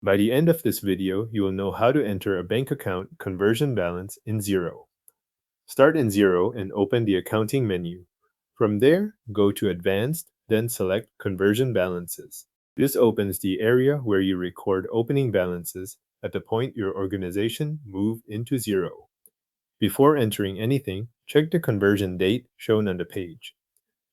By the end of this video, you will know how to enter a bank account conversion balance in Xero. Start in Xero and open the accounting menu. From there, go to Advanced, then select Conversion Balances. This opens the area where you record opening balances at the point your organization moved into Xero. Before entering anything, check the conversion date shown on the page.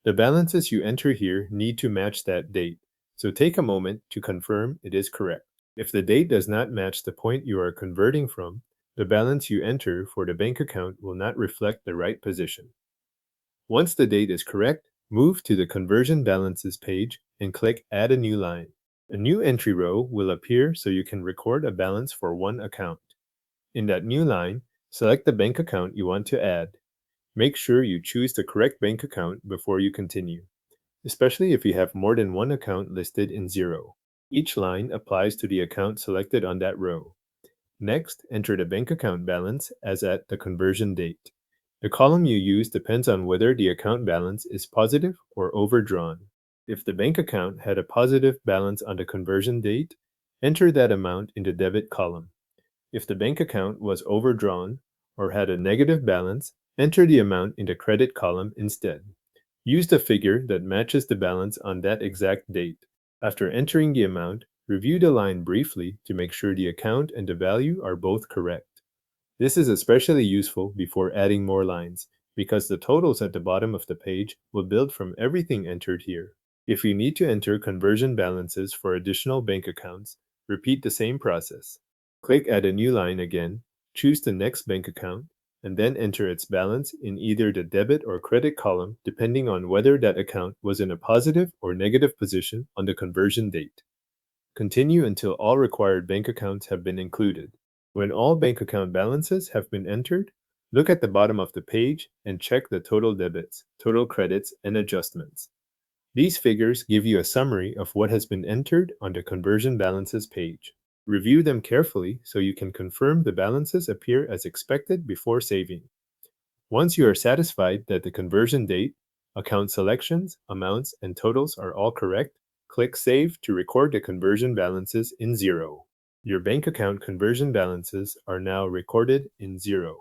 The balances you enter here need to match that date, so take a moment to confirm it is correct. If the date does not match the point you are converting from, the balance you enter for the bank account will not reflect the right position. Once the date is correct, move to the Conversion Balances page and click Add a new line. A new entry row will appear so you can record a balance for one account. In that new line, select the bank account you want to add. Make sure you choose the correct bank account before you continue, especially if you have more than one account listed in Xero. Each line applies to the account selected on that row. Next, enter the bank account balance as at the conversion date. The column you use depends on whether the account balance is positive or overdrawn. If the bank account had a positive balance on the conversion date, enter that amount in the debit column. If the bank account was overdrawn or had a negative balance, enter the amount in the credit column instead. Use the figure that matches the balance on that exact date. After entering the amount, review the line briefly to make sure the account and the value are both correct. This is especially useful before adding more lines, because the totals at the bottom of the page will build from everything entered here. If you need to enter conversion balances for additional bank accounts, repeat the same process. Click Add a new line again, choose the next bank account, and then enter its balance in either the debit or credit column depending on whether that account was in a positive or negative position on the conversion date. Continue until all required bank accounts have been included. When all bank account balances have been entered, look at the bottom of the page and check the total debits, total credits, and adjustments. These figures give you a summary of what has been entered on the conversion balances page. Review them carefully so you can confirm the balances appear as expected before saving. Once you are satisfied that the conversion date, account selections, amounts, and totals are all correct, click Save to record the conversion balances in Xero. Your bank account conversion balances are now recorded in Xero.